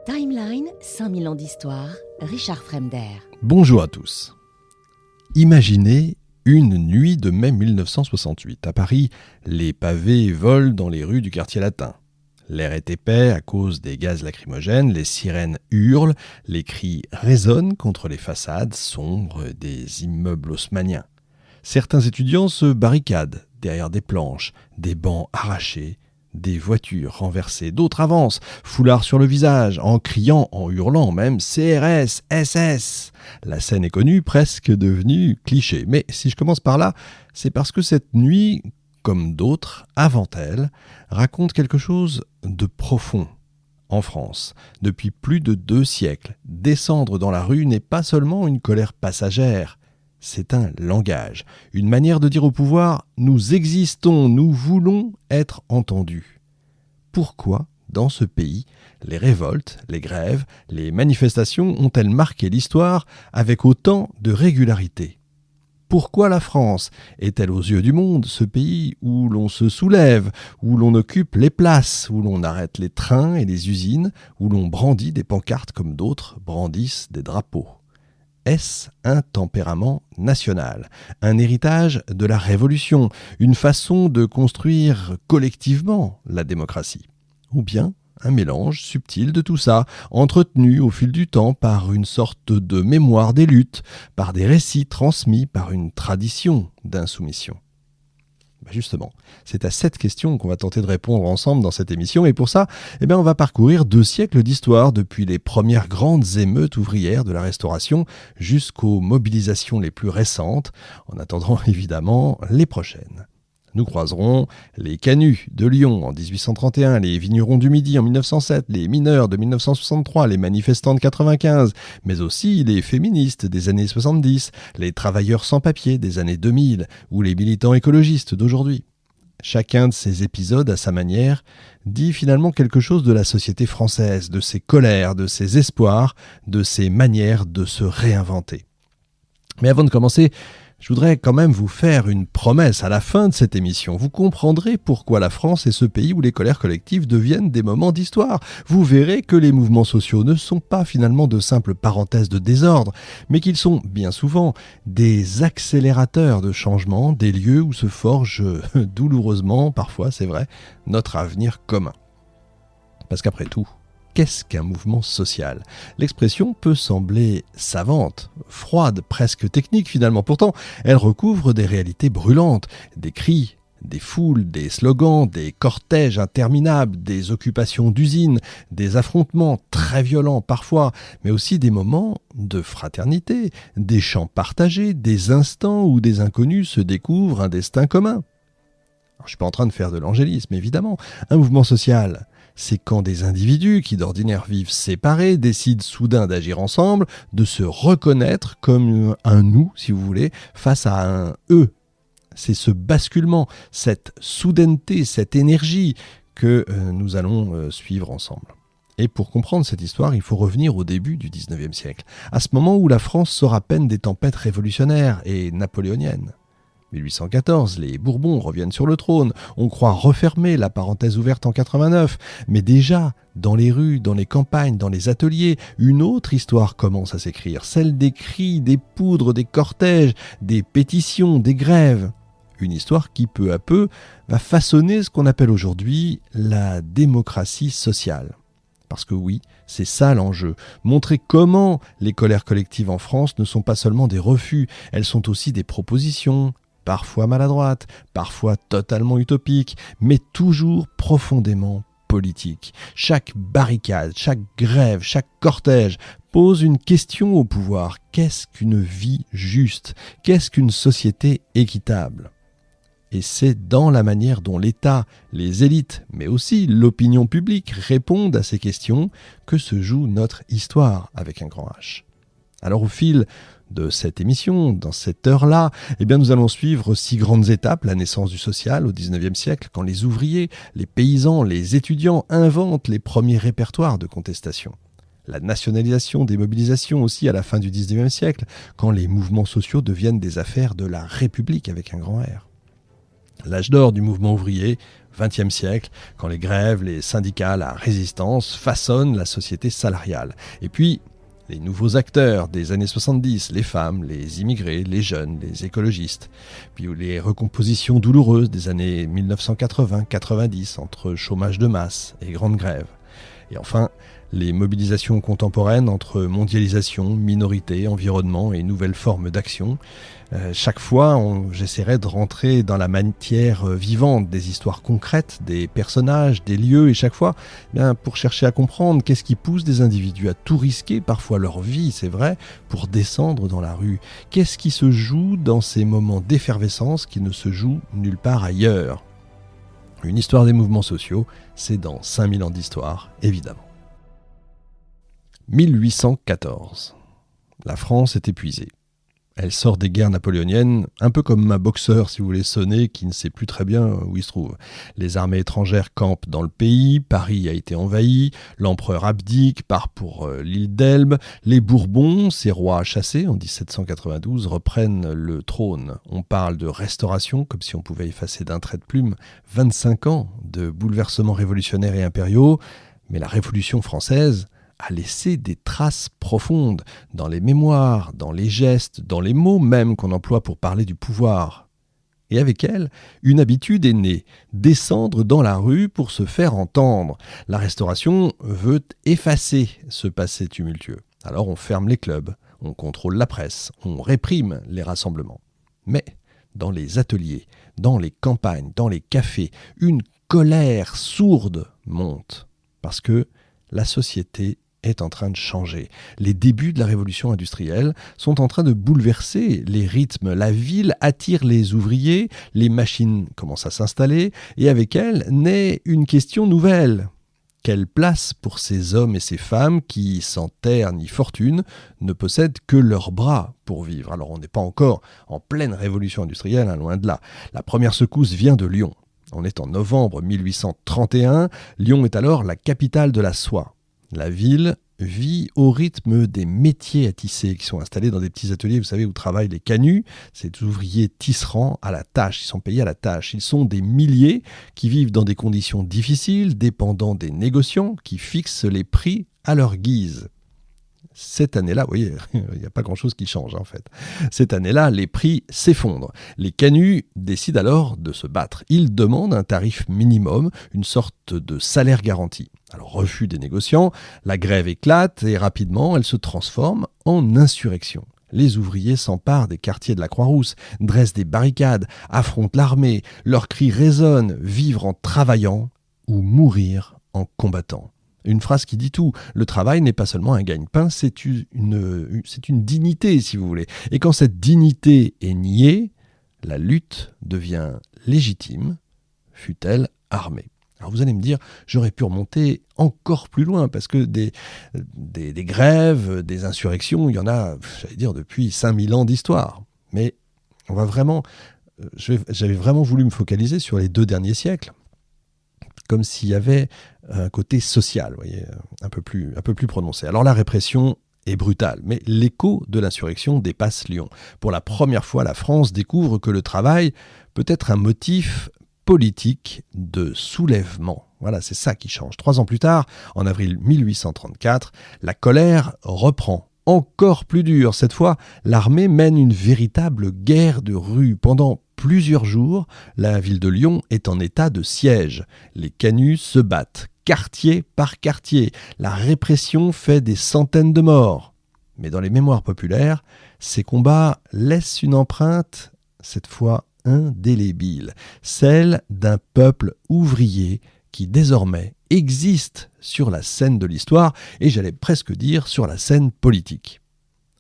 Timeline, 5000 ans d'histoire, Richard Fremder. Bonjour à tous. Imaginez une nuit de mai 1968. À Paris, les pavés volent dans les rues du quartier latin. L'air est épais à cause des gaz lacrymogènes, les sirènes hurlent, les cris résonnent contre les façades sombres des immeubles haussmanniens. Certains étudiants se barricadent derrière des planches, des bancs arrachés, des voitures renversées. D'autres avancent, foulard sur le visage, en criant, en hurlant même « CRS, SS ». La scène est connue, presque devenue cliché. Mais si je commence par là, c'est parce que cette nuit, comme d'autres avant elle, raconte quelque chose de profond. En France, depuis plus de 2 siècles, descendre dans la rue n'est pas seulement une colère passagère, c'est un langage, une manière de dire au pouvoir « nous existons, nous voulons être entendus ». Pourquoi, dans ce pays, les révoltes, les grèves, les manifestations ont-elles marqué l'histoire avec autant de régularité ? Pourquoi la France est-elle aux yeux du monde ce pays où l'on se soulève, où l'on occupe les places, où l'on arrête les trains et les usines, où l'on brandit des pancartes comme d'autres brandissent des drapeaux ? Est-ce un tempérament national, un héritage de la Révolution, une façon de construire collectivement la démocratie ? Ou bien un mélange subtil de tout ça, entretenu au fil du temps par une sorte de mémoire des luttes, par des récits transmis par une tradition d'insoumission ? Justement, c'est à cette question qu'on va tenter de répondre ensemble dans cette émission. Et pour ça, on va parcourir 2 siècles d'histoire, depuis les premières grandes émeutes ouvrières de la Restauration jusqu'aux mobilisations les plus récentes, en attendant évidemment les prochaines. Nous croiserons les canuts de Lyon en 1831, les vignerons du Midi en 1907, les mineurs de 1963, les manifestants de 1995, mais aussi les féministes des années 70, les travailleurs sans papier des années 2000 ou les militants écologistes d'aujourd'hui. Chacun de ces épisodes, à sa manière, dit finalement quelque chose de la société française, de ses colères, de ses espoirs, de ses manières de se réinventer. Mais avant de commencer, je voudrais quand même vous faire une promesse à la fin de cette émission. Vous comprendrez pourquoi la France est ce pays où les colères collectives deviennent des moments d'histoire. Vous verrez que les mouvements sociaux ne sont pas finalement de simples parenthèses de désordre, mais qu'ils sont bien souvent des accélérateurs de changement, des lieux où se forge douloureusement, parfois c'est vrai, notre avenir commun. Parce qu'après tout, qu'est-ce qu'un mouvement social ? L'expression peut sembler savante, froide, presque technique finalement. Pourtant, elle recouvre des réalités brûlantes, des cris, des foules, des slogans, des cortèges interminables, des occupations d'usines, des affrontements très violents parfois, mais aussi des moments de fraternité, des chants partagés, des instants où des inconnus se découvrent un destin commun. Alors, je ne suis pas en train de faire de l'angélisme, évidemment. Un mouvement social, c'est quand des individus qui d'ordinaire vivent séparés décident soudain d'agir ensemble, de se reconnaître comme un nous, si vous voulez, face à un eux. C'est ce basculement, cette soudaineté, cette énergie que nous allons suivre ensemble. Et pour comprendre cette histoire, il faut revenir au début du XIXe siècle, à ce moment où la France sort à peine des tempêtes révolutionnaires et napoléoniennes. 1814, les Bourbons reviennent sur le trône. On croit refermer la parenthèse ouverte en 89. Mais déjà, dans les rues, dans les campagnes, dans les ateliers, une autre histoire commence à s'écrire. Celle des cris, des poudres, des cortèges, des pétitions, des grèves. Une histoire qui, peu à peu, va façonner ce qu'on appelle aujourd'hui la démocratie sociale. Parce que oui, c'est ça l'enjeu. Montrer comment les colères collectives en France ne sont pas seulement des refus, elles sont aussi des propositions, parfois maladroite, parfois totalement utopique, mais toujours profondément politique. Chaque barricade, chaque grève, chaque cortège pose une question au pouvoir. Qu'est-ce qu'une vie juste ? Qu'est-ce qu'une société équitable ? Et c'est dans la manière dont l'État, les élites, mais aussi l'opinion publique répondent à ces questions que se joue notre histoire avec un grand H. Alors au fil de cette émission, dans cette heure-là, nous allons suivre 6 grandes étapes, la naissance du social au XIXe siècle, quand les ouvriers, les paysans, les étudiants inventent les premiers répertoires de contestation. La nationalisation des mobilisations aussi à la fin du XIXe siècle, quand les mouvements sociaux deviennent des affaires de la République avec un grand R. L'âge d'or du mouvement ouvrier, XXe siècle, quand les grèves, les syndicats, la résistance façonnent la société salariale. Et puis, les nouveaux acteurs des années 70, les femmes, les immigrés, les jeunes, les écologistes. Puis les recompositions douloureuses des années 1980-90 entre chômage de masse et grandes grèves. Et enfin, les mobilisations contemporaines entre mondialisation, minorité, environnement et nouvelles formes d'action. Chaque fois, j'essaierai de rentrer dans la matière vivante des histoires concrètes, des personnages, des lieux, et chaque fois, pour chercher à comprendre qu'est-ce qui pousse des individus à tout risquer, parfois leur vie, c'est vrai, pour descendre dans la rue. Qu'est-ce qui se joue dans ces moments d'effervescence qui ne se jouent nulle part ailleurs ? Une histoire des mouvements sociaux, c'est dans 5000 ans d'histoire, évidemment. 1814. La France est épuisée. Elle sort des guerres napoléoniennes, un peu comme un boxeur, si vous voulez, sonner, qui ne sait plus très bien où il se trouve. Les armées étrangères campent dans le pays, Paris a été envahi, l'empereur abdique, part pour l'île d'Elbe, les Bourbons, ces rois chassés en 1792, reprennent le trône. On parle de restauration, comme si on pouvait effacer d'un trait de plume 25 ans de bouleversements révolutionnaires et impériaux, mais la Révolution française a laissé des traces profondes dans les mémoires, dans les gestes, dans les mots même qu'on emploie pour parler du pouvoir. Et avec elle, une habitude est née, descendre dans la rue pour se faire entendre. La Restauration veut effacer ce passé tumultueux. Alors on ferme les clubs, on contrôle la presse, on réprime les rassemblements. Mais dans les ateliers, dans les campagnes, dans les cafés, une colère sourde monte. Parce que la société est en train de changer. Les débuts de la révolution industrielle sont en train de bouleverser les rythmes. La ville attire les ouvriers, les machines commencent à s'installer, et avec elles naît une question nouvelle. Quelle place pour ces hommes et ces femmes qui, sans terre ni fortune, ne possèdent que leurs bras pour vivre ? Alors on n'est pas encore en pleine révolution industrielle, loin de là. La première secousse vient de Lyon. On est en novembre 1831. Lyon est alors la capitale de la soie. La ville vit au rythme des métiers à tisser qui sont installés dans des petits ateliers, vous savez, où travaillent les canuts, ces ouvriers tisserands à la tâche, ils sont payés à la tâche. Ils sont des milliers qui vivent dans des conditions difficiles, dépendant des négociants qui fixent les prix à leur guise. Cette année-là, vous voyez, il n'y a pas grand-chose qui change en fait. Cette année-là, les prix s'effondrent. Les canuts décident alors de se battre. Ils demandent un tarif minimum, une sorte de salaire garanti. Alors, refus des négociants, la grève éclate et rapidement, elle se transforme en insurrection. Les ouvriers s'emparent des quartiers de la Croix-Rousse, dressent des barricades, affrontent l'armée. Leurs cris résonnent, vivre en travaillant ou mourir en combattant. Une phrase qui dit tout. Le travail n'est pas seulement un gagne-pain, c'est une dignité, si vous voulez. Et quand cette dignité est niée, la lutte devient légitime, fût-elle armée. Alors vous allez me dire, j'aurais pu remonter encore plus loin, parce que des grèves, des insurrections, il y en a, j'allais dire, depuis 5000 ans d'histoire. Mais on va vraiment, j'avais vraiment voulu me focaliser sur les 2 derniers siècles, comme s'il y avait un côté social, vous voyez, un peu plus prononcé. Alors la répression est brutale, mais l'écho de l'insurrection dépasse Lyon. Pour la première fois, la France découvre que le travail peut être un motif politique de soulèvement. Voilà, c'est ça qui change. 3 ans plus tard, en avril 1834, la colère reprend. Encore plus dur, cette fois, l'armée mène une véritable guerre de rue. Pendant plusieurs jours, la ville de Lyon est en état de siège. Les canuts se battent, quartier par quartier. La répression fait des centaines de morts. Mais dans les mémoires populaires, ces combats laissent une empreinte, cette fois indélébile, celle d'un peuple ouvrier qui désormais existe sur la scène de l'histoire et j'allais presque dire sur la scène politique.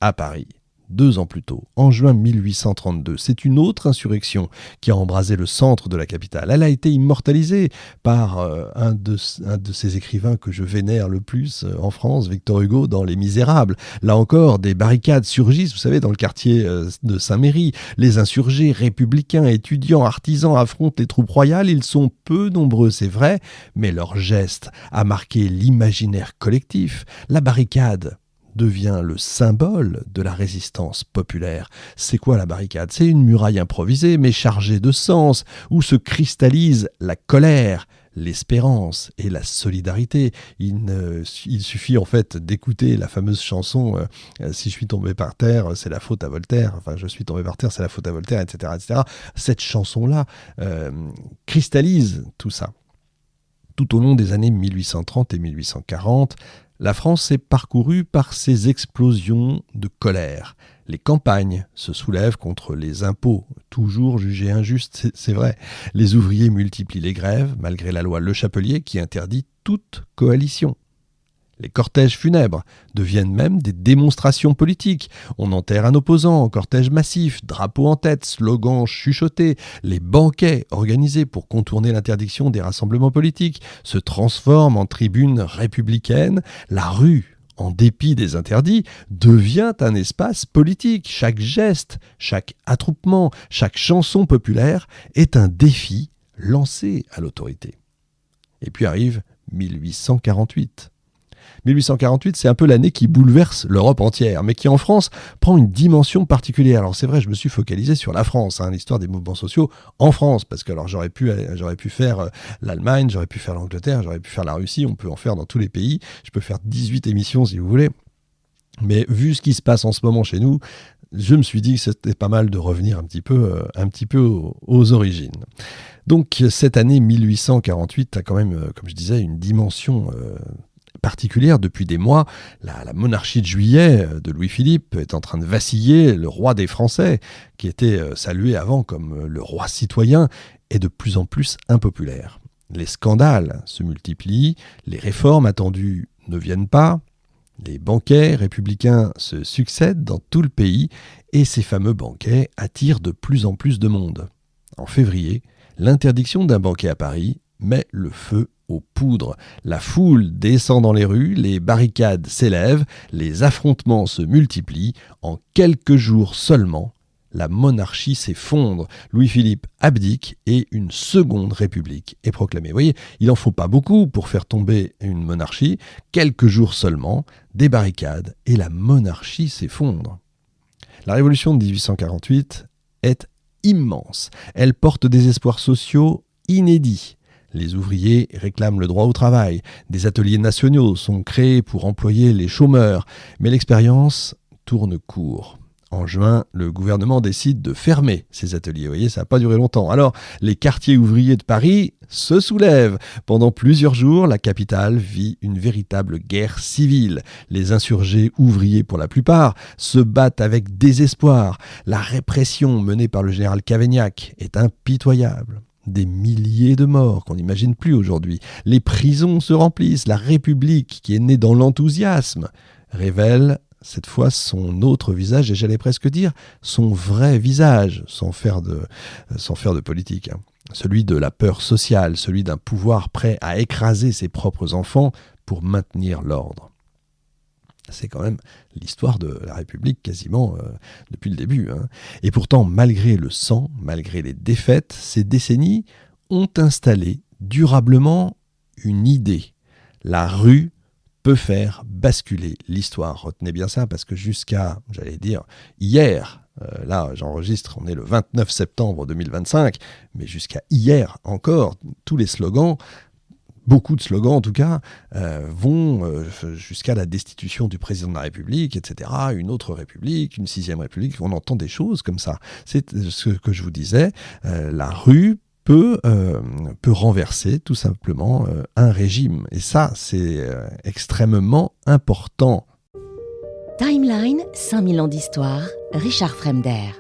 À Paris, 2 ans plus tôt, en juin 1832, c'est une autre insurrection qui a embrasé le centre de la capitale. Elle a été immortalisée par un de ces écrivains que je vénère le plus en France, Victor Hugo, dans Les Misérables. Là encore, des barricades surgissent, vous savez, dans le quartier de Saint-Méry. Les insurgés, républicains, étudiants, artisans affrontent les troupes royales. Ils sont peu nombreux, c'est vrai, mais leur geste a marqué l'imaginaire collectif. La barricade devient le symbole de la résistance populaire. C'est quoi la barricade ? C'est une muraille improvisée mais chargée de sens, où se cristallise la colère, l'espérance et la solidarité. Il suffit en fait d'écouter la fameuse chanson Si je suis tombé par terre, c'est la faute à Voltaire. Enfin, je suis tombé par terre, c'est la faute à Voltaire, etc., etc. Cette chanson-là cristallise tout ça. Tout au long des années 1830 et 1840, la France est parcourue par ces explosions de colère. Les campagnes se soulèvent contre les impôts, toujours jugés injustes, c'est vrai. Les ouvriers multiplient les grèves, malgré la loi Le Chapelier qui interdit toute coalition. Les cortèges funèbres deviennent même des démonstrations politiques. On enterre un opposant en cortège massif, drapeau en tête, slogans chuchotés. Les banquets organisés pour contourner l'interdiction des rassemblements politiques se transforment en tribunes républicaines. La rue, en dépit des interdits, devient un espace politique. Chaque geste, chaque attroupement, chaque chanson populaire est un défi lancé à l'autorité. Et puis arrive 1848. 1848, c'est un peu l'année qui bouleverse l'Europe entière, mais qui en France prend une dimension particulière. Alors c'est vrai, je me suis focalisé sur la France, l'histoire des mouvements sociaux en France, parce que alors j'aurais pu faire l'Allemagne, j'aurais pu faire l'Angleterre, j'aurais pu faire la Russie, on peut en faire dans tous les pays. Je peux faire 18 émissions si vous voulez. Mais vu ce qui se passe en ce moment chez nous, je me suis dit que c'était pas mal de revenir un petit peu aux origines. Donc cette année 1848 a quand même, comme je disais, une dimension particulière. Depuis des mois, la monarchie de Juillet de Louis-Philippe est en train de vaciller. Le roi des Français, qui était salué avant comme le roi citoyen, est de plus en plus impopulaire. Les scandales se multiplient, les réformes attendues ne viennent pas, les banquets républicains se succèdent dans tout le pays et ces fameux banquets attirent de plus en plus de monde. En février, l'interdiction d'un banquet à Paris met le feu aux poudres. La foule descend dans les rues, les barricades s'élèvent, les affrontements se multiplient. En quelques jours seulement, la monarchie s'effondre. Louis-Philippe abdique et une seconde république est proclamée. Vous voyez, il n'en faut pas beaucoup pour faire tomber une monarchie. Quelques jours seulement, des barricades et la monarchie s'effondre. La révolution de 1848 est immense. Elle porte des espoirs sociaux inédits. Les ouvriers réclament le droit au travail. Des ateliers nationaux sont créés pour employer les chômeurs. Mais l'expérience tourne court. En juin, le gouvernement décide de fermer ces ateliers. Vous voyez, ça n'a pas duré longtemps. Alors, les quartiers ouvriers de Paris se soulèvent. Pendant plusieurs jours, la capitale vit une véritable guerre civile. Les insurgés ouvriers, pour la plupart, se battent avec désespoir. La répression menée par le général Cavaignac est impitoyable. Des milliers de morts qu'on n'imagine plus aujourd'hui. Les prisons se remplissent. La République, qui est née dans l'enthousiasme, révèle cette fois son autre visage, et j'allais presque dire son vrai visage, sans faire de politique. Celui de la peur sociale, celui d'un pouvoir prêt à écraser ses propres enfants pour maintenir l'ordre. C'est quand même l'histoire de la République quasiment depuis le début. Et pourtant, malgré le sang, malgré les défaites, ces décennies ont installé durablement une idée. La rue peut faire basculer l'histoire. Retenez bien ça, parce que jusqu'à, hier, là j'enregistre, on est le 29 septembre 2025, mais jusqu'à hier encore, tous les slogans, beaucoup de slogans en tout cas, vont jusqu'à la destitution du président de la République, etc., une autre République, une 6e République, on entend des choses comme ça. C'est ce que je vous disais, la rue peut renverser tout simplement un régime. Et ça, c'est extrêmement important. Timeline, 5000 ans d'histoire, Richard Fremder.